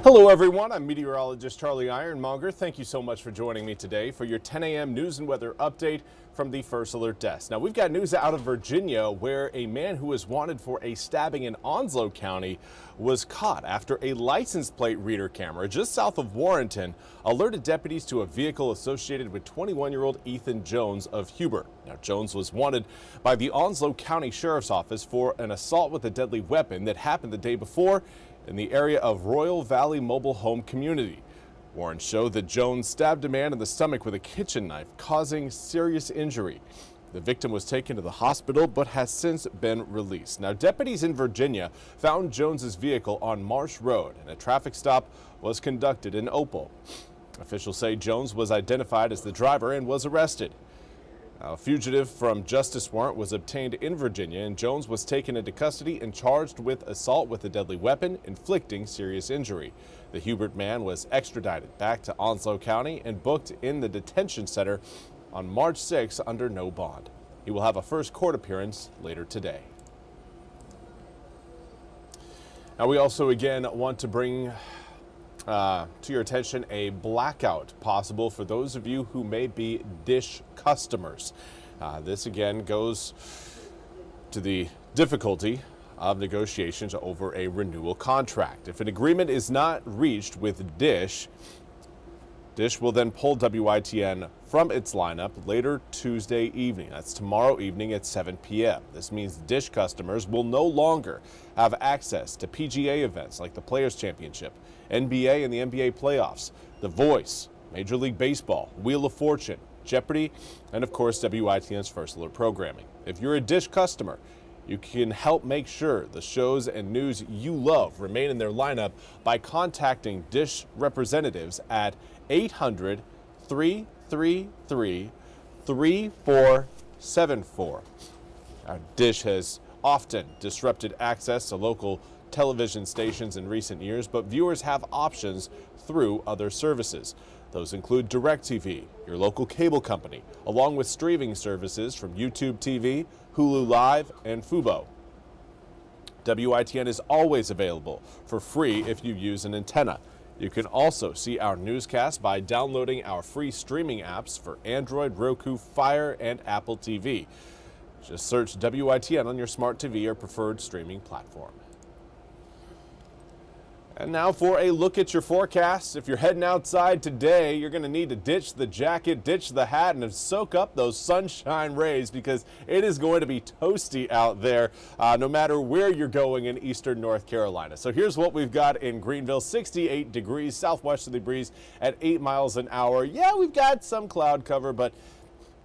Hello everyone, I'm meteorologist Charlie Ironmonger. Thank you so much for joining me today for your 10 a.m. news and weather update from the First Alert Desk. Now we've got news out of Virginia where a man who was wanted for a stabbing in Onslow County was caught after a license plate reader camera just south of Warrenton alerted deputies to a vehicle associated with 21-year-old Ethan Jones of Hubert. Now Jones was wanted by the Onslow County Sheriff's Office for an assault with a deadly weapon that happened the day before in the area of Royal Valley Mobile Home Community. Warrants show that Jones stabbed a man in the stomach with a kitchen knife, causing serious injury. The victim was taken to the hospital but has since been released. Now, deputies in Virginia found Jones's vehicle on Marsh Road, and a traffic stop was conducted in Opal. Officials say Jones was identified as the driver and was arrested. A fugitive from justice warrant was obtained in Virginia, and Jones was taken into custody and charged with assault with a deadly weapon, inflicting serious injury. The Hubert man was extradited back to Onslow County and booked in the detention center on March 6 under no bond. He will have a first court appearance later today. Now, we also again want to bring to your attention a blackout possible for those of you who may be Dish customers. This again goes to the difficulty of negotiations over a renewal contract. If an agreement is not reached with Dish will then pull WITN from its lineup later Tuesday evening. That's tomorrow evening at 7 p.m. This means Dish customers will no longer have access to PGA events like the Players Championship, NBA and the NBA playoffs, The Voice, Major League Baseball, Wheel of Fortune, Jeopardy, and of course WITN's First Alert programming. If you're a Dish customer, you can help make sure the shows and news you love remain in their lineup by contacting Dish representatives at 800-333-3474. Dish has often disrupted access to local television stations in recent years, but viewers have options through other services. Those include DirecTV, your local cable company, along with streaming services from YouTube TV, Hulu Live, and Fubo. WITN is always available for free if you use an antenna. You can also see our newscast by downloading our free streaming apps for Android, Roku, Fire, and Apple TV. Just search WITN on your smart TV or preferred streaming platform. And now for a look at your forecast. If you're heading outside today, you're going to need to ditch the jacket, ditch the hat, and soak up those sunshine rays because it is going to be toasty out there no matter where you're going in eastern North Carolina. So here's what we've got in Greenville: 68 degrees, southwesterly breeze at 8 miles an hour. Yeah, we've got some cloud cover, but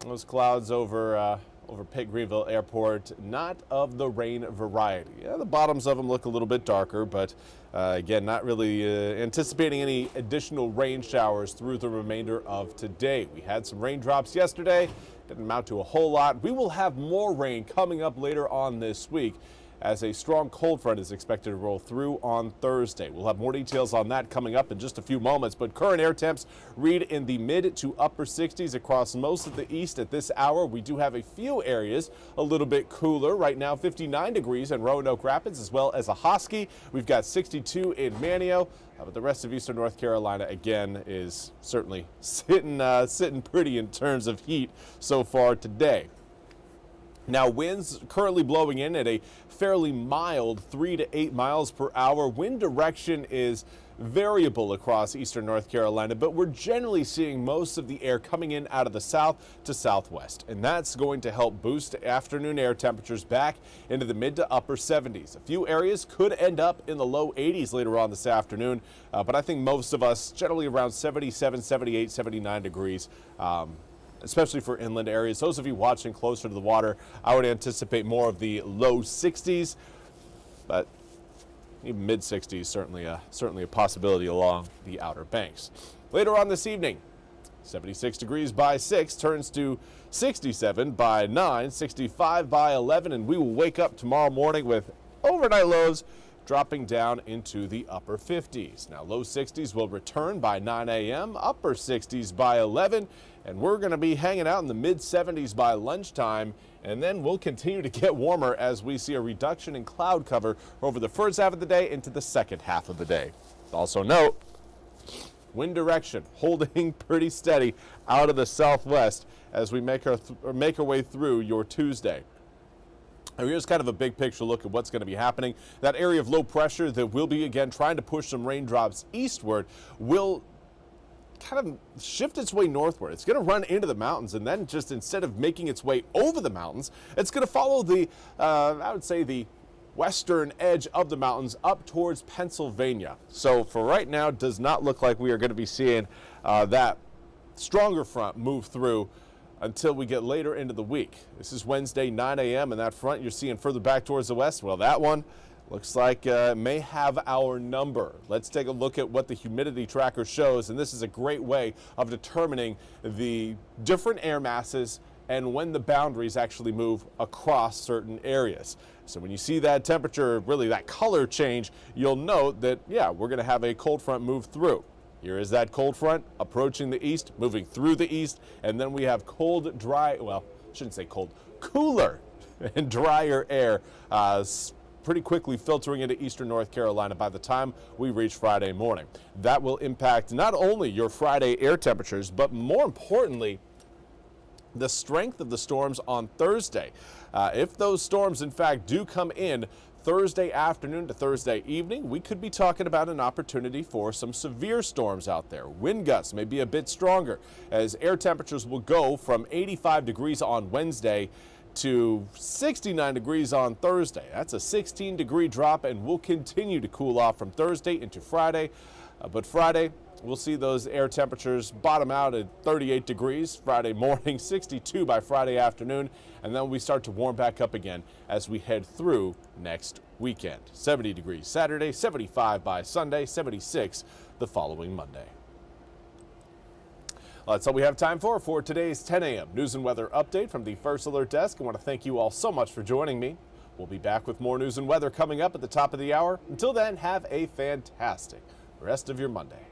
those clouds over Pitt Greenville Airport, not of the rain variety. Yeah, the bottoms of them look a little bit darker, but again, not really anticipating any additional rain showers through the remainder of today. We had some raindrops yesterday, didn't amount to a whole lot. We will have more rain coming up later on this week as a strong cold front is expected to roll through on Thursday. We'll have more details on that coming up in just a few moments, but current air temps read in the mid to upper 60s across most of the east at this hour. We do have a few areas a little bit cooler. Right now, 59 degrees in Roanoke Rapids as well as Ahoskie. We've got 62 in Manteo, but the rest of eastern North Carolina again is certainly sitting pretty in terms of heat so far today. Now, winds currently blowing in at a fairly mild 3 to 8 miles per hour. Wind direction is variable across eastern North Carolina, but we're generally seeing most of the air coming in out of the south to southwest, and that's going to help boost afternoon air temperatures back into the mid to upper 70s. A few areas could end up in the low 80s later on this afternoon, but I think most of us generally around 77, 78, 79 degrees. Especially for inland areas. Those of you watching closer to the water, I would anticipate more of the low 60s, but even mid 60s certainly a possibility along the Outer Banks. Later on this evening, 76 degrees by 6 turns to 67 by 9, 65 by 11, and we will wake up tomorrow morning with overnight lows dropping down into the upper 50s. Now, low 60s will return by 9 a.m., upper 60s by 11, and we're going to be hanging out in the mid 70s by lunchtime, and then we'll continue to get warmer as we see a reduction in cloud cover over the first half of the day into the second half of the day. Also note, wind direction holding pretty steady out of the southwest as we make our way through your Tuesday. And here's kind of a big picture look at what's going to be happening. That area of low pressure that will be, again, trying to push some raindrops eastward will kind of shift its way northward. It's going to run into the mountains, and then just instead of making its way over the mountains, it's going to follow the, I would say, the western edge of the mountains up towards Pennsylvania. So for right now, it does not look like we are going to be seeing that stronger front move through until we get later into the week. This is Wednesday, 9 a.m., and that front you're seeing further back towards the west, well, that one looks like may have our number. Let's take a look at what the humidity tracker shows, and this is a great way of determining the different air masses and when the boundaries actually move across certain areas. So when you see that temperature, really that color change, you'll note that, yeah, we're going to have a cold front move through. Here is that cold front approaching the east, moving through the east, and then we have cold, dry, well, I shouldn't say cold, cooler and drier air pretty quickly filtering into eastern North Carolina by the time we reach Friday morning. That will impact not only your Friday air temperatures, but more importantly, the strength of the storms on Thursday. If those storms, in fact, do come in Thursday afternoon to Thursday evening, we could be talking about an opportunity for some severe storms out there. Wind gusts may be a bit stronger as air temperatures will go from 85 degrees on Wednesday to 69 degrees on Thursday. That's a 16-degree drop, and we'll continue to cool off from Thursday into Friday. But Friday, we'll see those air temperatures bottom out at 38 degrees Friday morning, 62 by Friday afternoon, and then we start to warm back up again as we head through next weekend. 70 degrees Saturday, 75 by Sunday, 76 the following Monday. Well, that's all we have time for today's 10 a.m. news and weather update from the First Alert Desk. I want to thank you all so much for joining me. We'll be back with more news and weather coming up at the top of the hour. Until then, have a fantastic rest of your Monday.